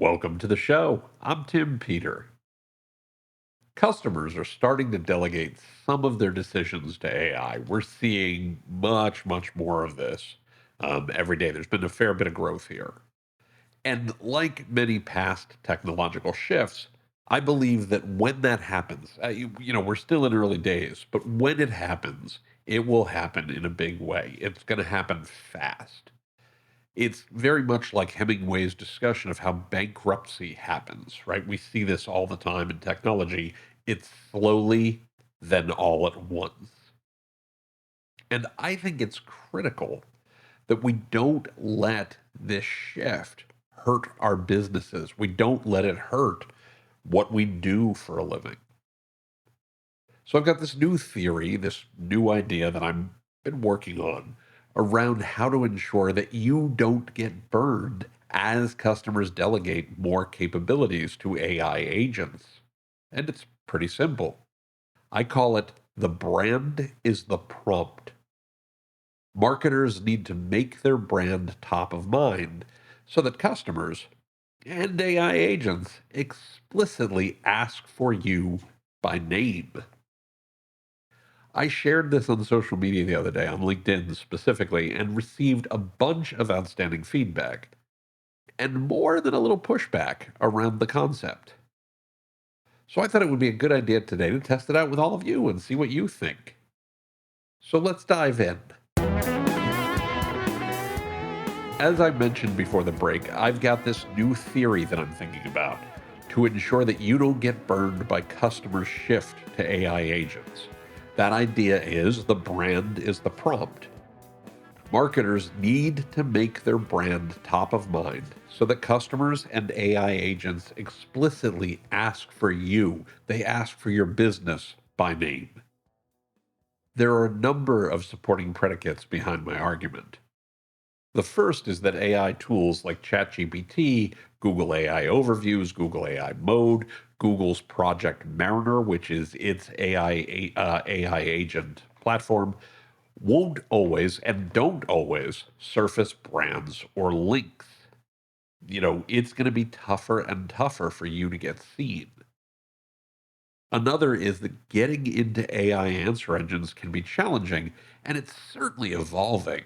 Welcome to the show. I'm Tim Peter. Customers are starting to delegate some of their decisions to AI. We're seeing much more of this every day. There's been a fair bit of growth here. And like many past technological shifts, I believe that when that happens, we're still in early days, but when it happens, it will happen in a big way. It's going to happen fast. It's very much like Hemingway's discussion of how bankruptcy happens, right? We see this all the time in technology. It's slowly, then all at once. And I think it's critical that we don't let this shift hurt our businesses. We don't let it hurt what we do for a living. So I've got this new theory, this new idea that I've been working on around how to ensure that you don't get burned as customers delegate more capabilities to AI agents. And it's pretty simple. I call it the brand is the prompt. Marketers need to make their brand top of mind so that customers and AI agents explicitly ask for you by name. I shared this on social media the other day, on LinkedIn specifically, and received a bunch of outstanding feedback and more than a little pushback around the concept. So I thought it would be a good idea today to test it out with all of you and see what you think. So let's dive in. As I mentioned before the break, I've got this new theory that I'm thinking about to ensure that you don't get burned by customers' shift to AI agents. That idea is the brand is the prompt. Marketers need to make their brand top of mind so that customers and AI agents explicitly ask for you. They ask for your business by name. There are a number of supporting predicates behind my argument. The first is that AI tools like ChatGPT, Google AI Overviews, Google AI Mode, Google's Project Mariner, which is its AI agent platform, won't always and don't always surface brands or links. It's going to be tougher and tougher for you to get seen. Another is that getting into AI answer engines can be challenging, and it's certainly evolving.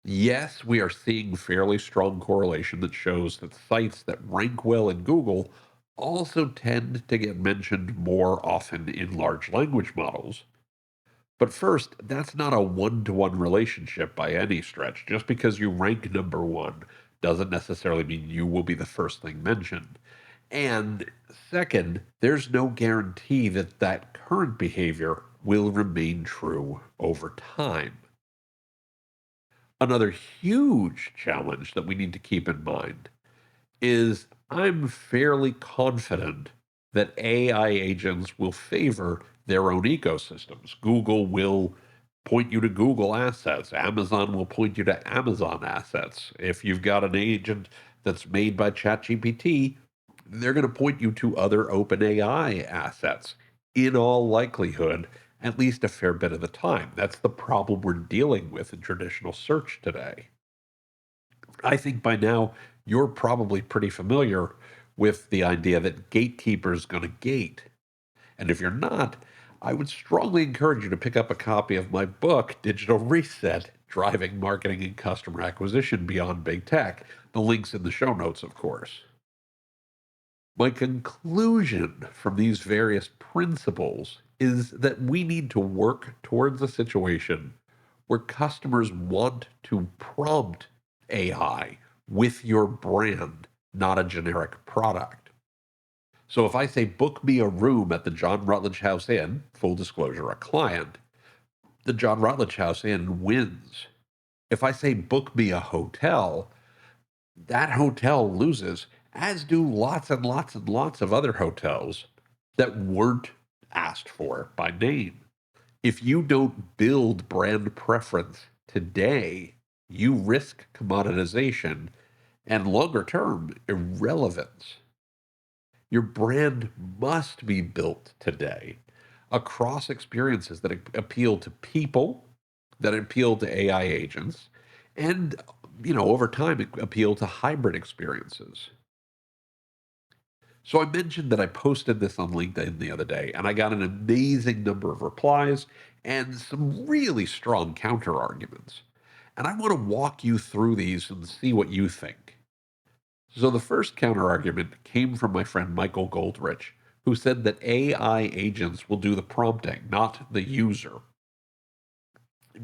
Yes, we are seeing fairly strong correlation that shows that sites that rank well in Google also tend to get mentioned more often in large language models. But first, that's not a one-to-one relationship by any stretch. Just because you rank number one doesn't necessarily mean you will be the first thing mentioned. And second, there's no guarantee that that current behavior will remain true over time. Another huge challenge that we need to keep in mind is I'm fairly confident that AI agents will favor their own ecosystems. Google will point you to Google assets. Amazon will point you to Amazon assets. If you've got an agent that's made by ChatGPT, they're going to point you to other OpenAI assets in all likelihood, at least a fair bit of the time. That's the problem we're dealing with in traditional search today. I think by now you're probably pretty familiar with the idea that gatekeeper's going to gate. And if you're not, I would strongly encourage you to pick up a copy of my book, Digital Reset: Driving Marketing and Customer Acquisition Beyond Big Tech. The link's in the show notes, of course. My conclusion from these various principles is that we need to work towards a situation where customers want to prompt AI with your brand, not a generic product. So if I say, book me a room at the John Rutledge House Inn, full disclosure, a client, the John Rutledge House Inn wins. If I say, book me a hotel, that hotel loses, as do lots and lots and lots of other hotels that weren't asked for by name. If you don't build brand preference today, you risk commoditization and longer term irrelevance. Your brand must be built today across experiences that appeal to people, that appeal to AI agents, and over time appeal to hybrid experiences. So I mentioned that I posted this on LinkedIn the other day, and I got an amazing number of replies and some really strong counter arguments. And I want to walk you through these and see what you think. So the first counter argument came from my friend Michael Goldrich, who said that AI agents will do the prompting, not the user.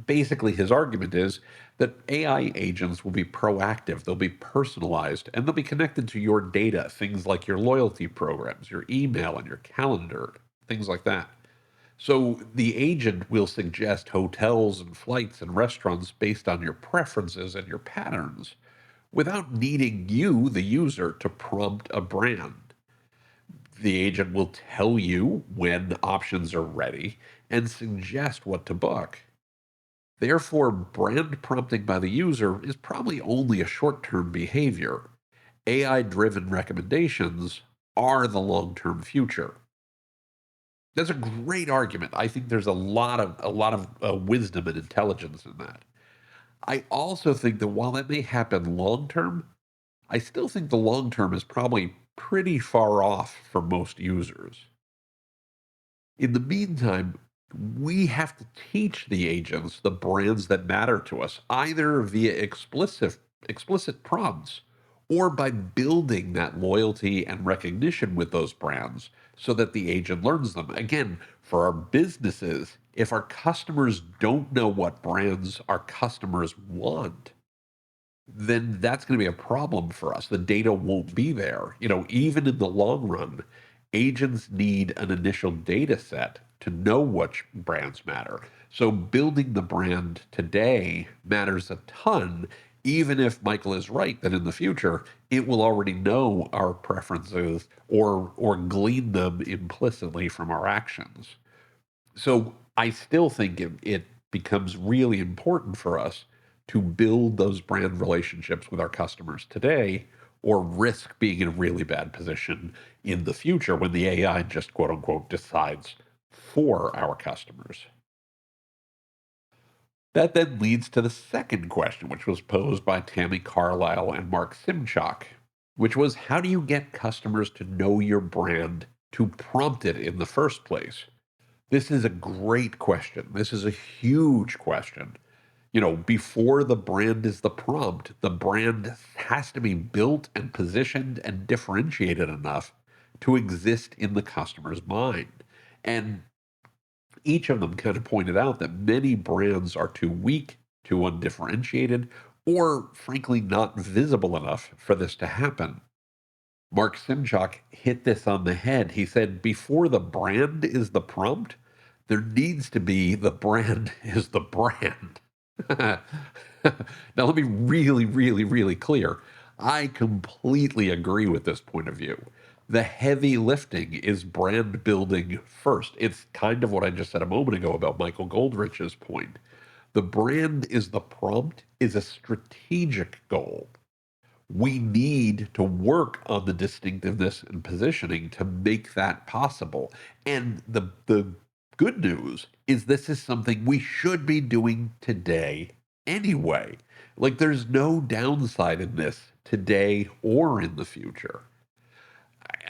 Basically, his argument is that AI agents will be proactive, they'll be personalized, and they'll be connected to your data, things like your loyalty programs, your email, and your calendar, things like that. So the agent will suggest hotels and flights and restaurants based on your preferences and your patterns without needing you, the user, to prompt a brand. The agent will tell you when options are ready and suggest what to book. Therefore, brand prompting by the user is probably only a short term behavior. AI driven recommendations are the long term future. That's a great argument. I think there's a lot of wisdom and intelligence in that. I also think that while that may happen long term, I still think the long term is probably pretty far off for most users. In the meantime, we have to teach the agents the brands that matter to us, either via explicit prompts or by building that loyalty and recognition with those brands so that the agent learns them. Again, for our businesses, if our customers don't know what brands our customers want, then that's going to be a problem for us. The data won't be there. Even in the long run, agents need an initial data set to know which brands matter. So building the brand today matters a ton, even if Michael is right that in the future it will already know our preferences or glean them implicitly from our actions. So I still think it becomes really important for us to build those brand relationships with our customers today or risk being in a really bad position in the future when the AI just quote unquote decides for our customers. That then leads to the second question, which was posed by Tammy Carlisle and Mark Simchak, which was how do you get customers to know your brand to prompt it in the first place? This is a great question. This is a huge question. Before the brand is the prompt, the brand has to be built and positioned and differentiated enough to exist in the customer's mind. And each of them kind of pointed out that many brands are too weak, too undifferentiated, or frankly not visible enough for this to happen. Mark Simchak hit this on the head. He said, before the brand is the prompt, there needs to be the brand is the brand. Now, let me really, really, really clear. I completely agree with this point of view. The heavy lifting is brand building first. It's kind of what I just said a moment ago about Michael Goldrich's point. The brand is the prompt is a strategic goal. We need to work on the distinctiveness and positioning to make that possible. And the good news is this is something we should be doing today anyway. Like there's no downside in this today or in the future.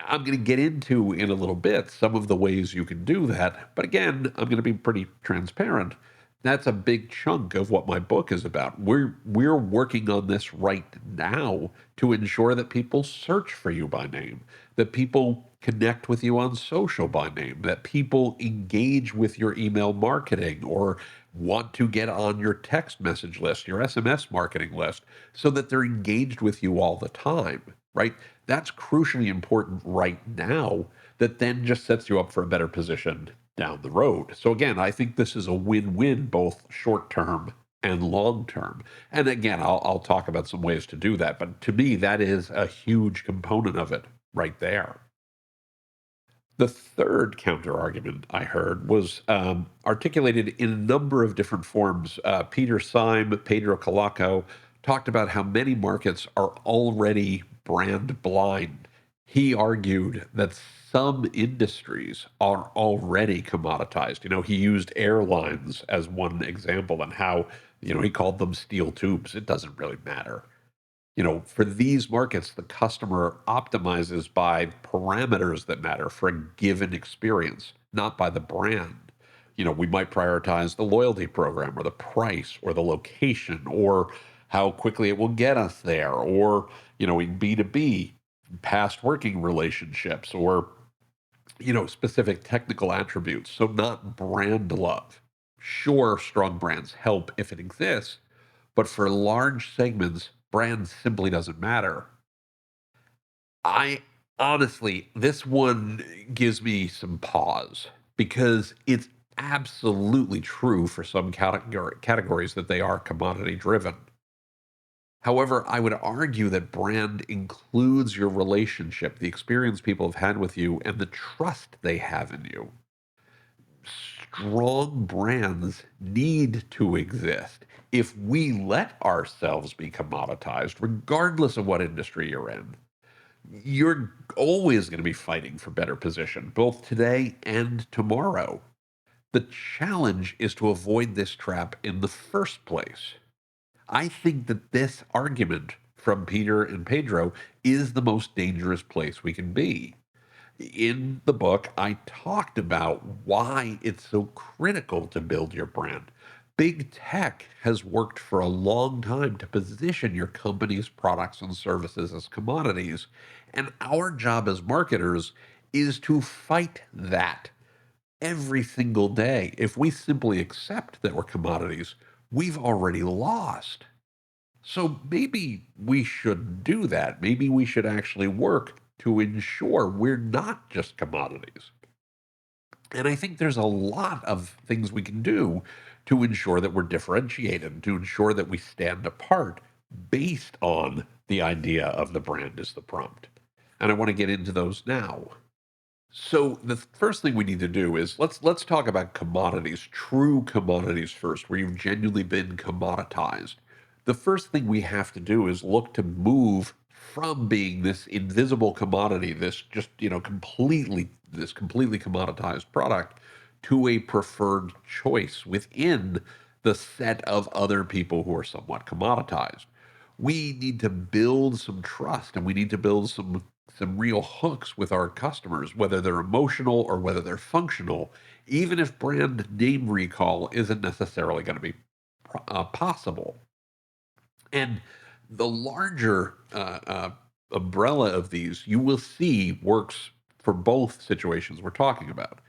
I'm going to get into in a little bit some of the ways you can do that. But again, I'm going to be pretty transparent. That's a big chunk of what my book is about. We're working on this right now to ensure that people search for you by name, that people connect with you on social by name, that people engage with your email marketing or want to get on your text message list, your SMS marketing list, so that they're engaged with you all the time, right? That's crucially important right now that then just sets you up for a better position down the road. So again, I think this is a win-win, both short term and long term. And again, I'll talk about some ways to do that. But to me, that is a huge component of it right there. The third counter argument I heard was articulated in a number of different forms. Peter Syme, Pedro Calaco talked about how many markets are already brand blind. He argued that some industries are already commoditized. He used airlines as one example and how, he called them steel tubes. It doesn't really matter. For these markets, the customer optimizes by parameters that matter for a given experience, not by the brand. We might prioritize the loyalty program or the price or the location or how quickly it will get us there, or, in B2B, past working relationships, or, specific technical attributes. So, not brand love. Sure, strong brands help if it exists, but for large segments, brand simply doesn't matter. I honestly, this one gives me some pause because it's absolutely true for some categories that they are commodity driven. However, I would argue that brand includes your relationship, the experience people have had with you, and the trust they have in you. Strong brands need to exist. If we let ourselves be commoditized, regardless of what industry you're in, you're always going to be fighting for better position, both today and tomorrow. The challenge is to avoid this trap in the first place. I think that this argument from Peter and Pedro is the most dangerous place we can be. In the book, I talked about why it's so critical to build your brand. Big tech has worked for a long time to position your company's products and services as commodities. And our job as marketers is to fight that every single day. If we simply accept that we're commodities, we've already lost. So maybe we should do that. Maybe we should actually work to ensure we're not just commodities. And I think there's a lot of things we can do to ensure that we're differentiated, to ensure that we stand apart based on the idea of the brand as the prompt. And I want to get into those now. So the first thing we need to do is let's talk about commodities, true commodities first, where you've genuinely been commoditized. The first thing we have to do is look to move from being this invisible commodity, this just, completely commoditized product, to a preferred choice within the set of other people who are somewhat commoditized. We need to build some trust, and we need to build some real hooks with our customers, whether they're emotional or whether they're functional, even if brand name recall isn't necessarily going to be possible. And the larger umbrella of these, you will see, works for both situations we're talking about.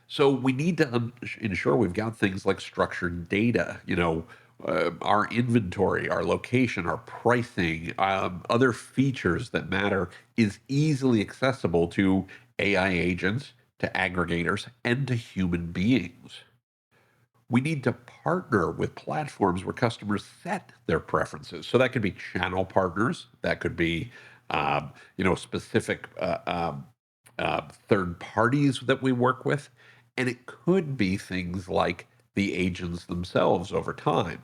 So we need to ensure we've got things like structured data, our inventory, our location, our pricing, other features that matter is easily accessible to AI agents, to aggregators, and to human beings. We need to partner with platforms where customers set their preferences. So that could be channel partners, that could be specific third parties that we work with, and it could be things like the agents themselves over time.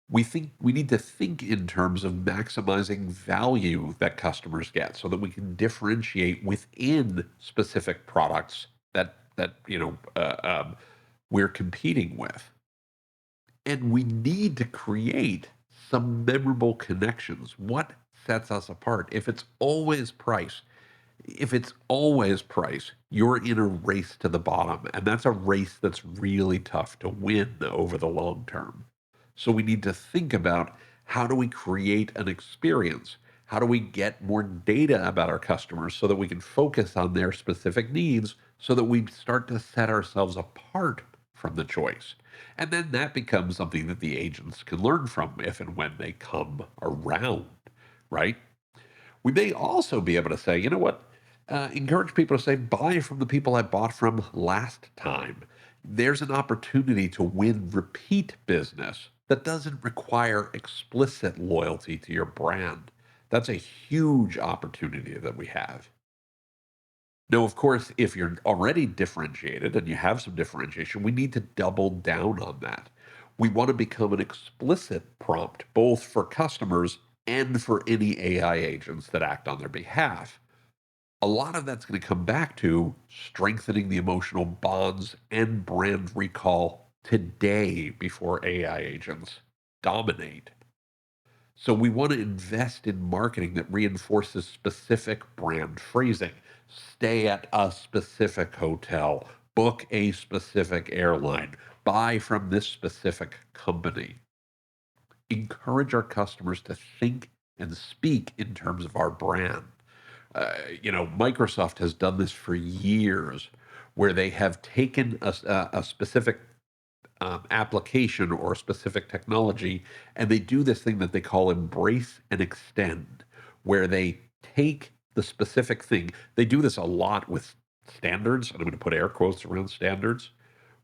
We need to think in terms of maximizing value that customers get so that we can differentiate within specific products that we're competing with. And we need to create some memorable connections. What sets us apart? If it's always price, you're in a race to the bottom. And that's a race that's really tough to win over the long term. So we need to think about, how do we create an experience? How do we get more data about our customers so that we can focus on their specific needs so that we start to set ourselves apart from the choice? And then that becomes something that the agents can learn from if and when they come around, right? We may also be able to say, you know what? Encourage people to say, buy from the people I bought from last time. There's an opportunity to win repeat business that doesn't require explicit loyalty to your brand. That's a huge opportunity that we have. Now, of course, if you're already differentiated and you have some differentiation, we need to double down on that. We want to become an explicit prompt, both for customers and for any AI agents that act on their behalf. A lot of that's going to come back to strengthening the emotional bonds and brand recall today before AI agents dominate. So we want to invest in marketing that reinforces specific brand phrasing. Stay at a specific hotel, book a specific airline, buy from this specific company. Encourage our customers to think and speak in terms of our brand. Microsoft has done this for years, where they have taken a specific application or a specific technology, and they do this thing that they call embrace and extend, where they take the specific thing. They do this a lot with standards, and I'm going to put air quotes around standards,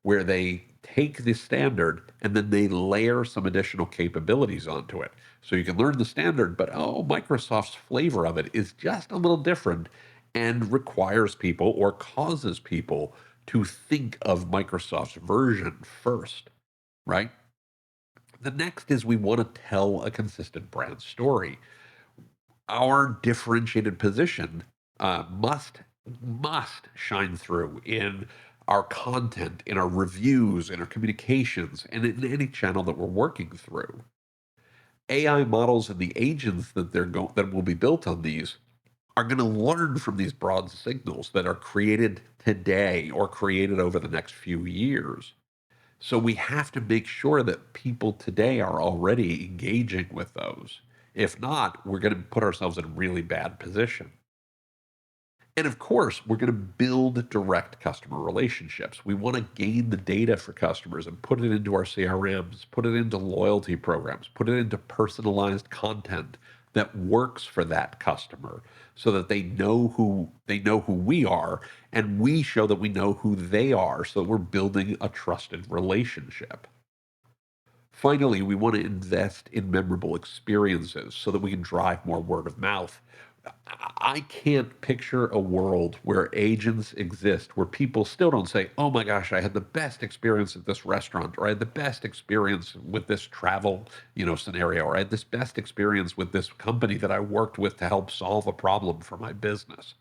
where they take the standard and then they layer some additional capabilities onto it. So you can learn the standard, but Microsoft's flavor of it is just a little different and requires people or causes people to think of Microsoft's version first, right? The next is we want to tell a consistent brand story. Our differentiated position must shine through in our content, in our reviews, in our communications, and in any channel that we're working through. AI models and the agents that will be built on these are going to learn from these broad signals that are created today or created over the next few years. So we have to make sure that people today are already engaging with those. If not, we're going to put ourselves in a really bad position. And of course, we're going to build direct customer relationships. We want to gain the data for customers and put it into our CRMs, put it into loyalty programs, put it into personalized content that works for that customer so that they know who we are, and we show that we know who they are, so that we're building a trusted relationship. Finally, we want to invest in memorable experiences so that we can drive more word of mouth. I can't picture a world where agents exist where people still don't say, oh my gosh, I had the best experience at this restaurant, or I had the best experience with this travel, scenario, or I had this best experience with this company that I worked with to help solve a problem for my business.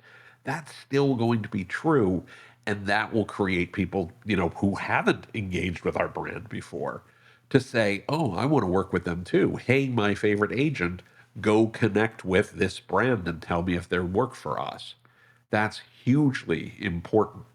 That's still going to be true. And that will create people, who haven't engaged with our brand before to say, oh, I want to work with them too. Hey, my favorite agent, go connect with this brand and tell me if they work for us. That's hugely important.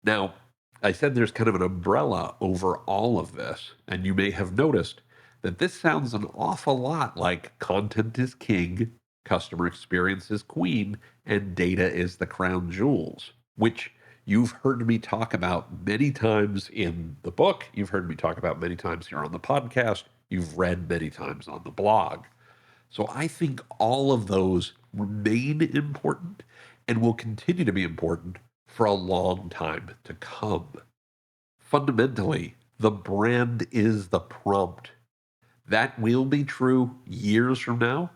Now, I said there's kind of an umbrella over all of this, and you may have noticed that this sounds an awful lot like content is king, customer experience is queen, and data is the crown jewels, which you've heard me talk about many times in the book. You've heard me talk about many times here on the podcast. You've read many times on the blog. So I think all of those remain important and will continue to be important for a long time to come. Fundamentally, the brand is the prompt. That will be true years from now,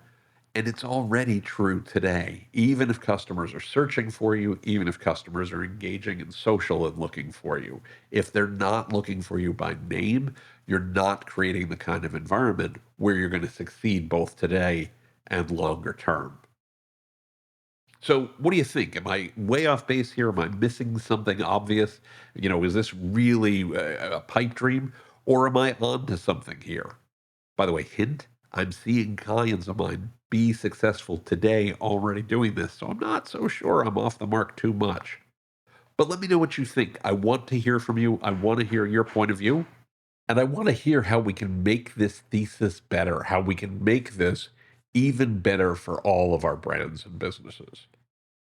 and it's already true today. Even if customers are searching for you, even if customers are engaging in social and looking for you, if they're not looking for you by name, you're not creating the kind of environment where you're going to succeed both today and longer term. So, what do you think? Am I way off base here? Am I missing something obvious? Is this really a pipe dream, or am I on to something here? By the way, hint, I'm seeing clients of mine be successful today already doing this, so I'm not so sure I'm off the mark too much. But let me know what you think. I want to hear from you. I want to hear your point of view. And I want to hear how we can make this thesis better, how we can make this even better for all of our brands and businesses.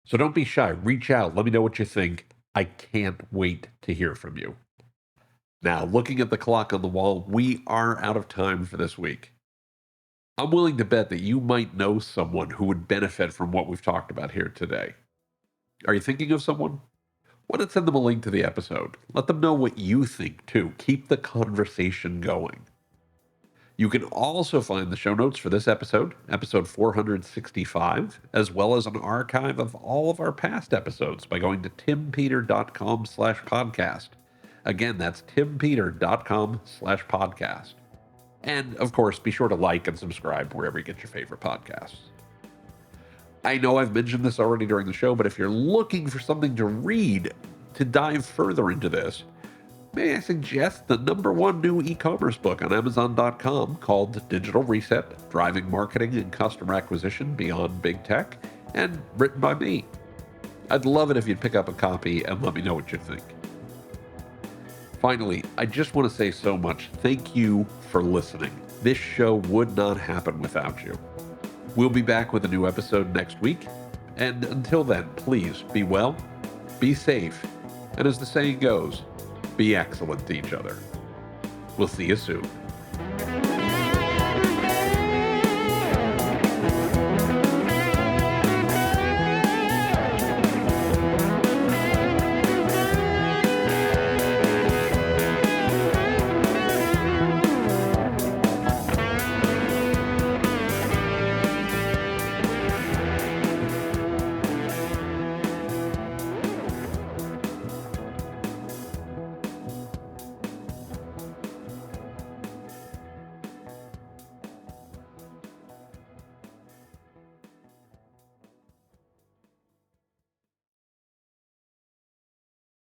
So don't be shy. Reach out. Let me know what you think. I can't wait to hear from you. Now, looking at the clock on the wall, we are out of time for this week. I'm willing to bet that you might know someone who would benefit from what we've talked about here today. Are you thinking of someone? Why not send them a link to the episode? Let them know what you think too. Keep the conversation going. You can also find the show notes for this episode 465, as well as an archive of all of our past episodes by going to timpeter.com/podcast. Again, that's timpeter.com/podcast. And of course, be sure to like and subscribe wherever you get your favorite podcasts. I know I've mentioned this already during the show, but if you're looking for something to read to dive further into this, may I suggest the #1 new e-commerce book on Amazon.com called Digital Reset, Driving Marketing and Customer Acquisition Beyond Big Tech, and written by me. I'd love it if you'd pick up a copy and let me know what you think. Finally, I just want to say so much thank you for listening. This show would not happen without you. We'll be back with a new episode next week, and until then, please be well, be safe, and as the saying goes, be excellent to each other. We'll see you soon.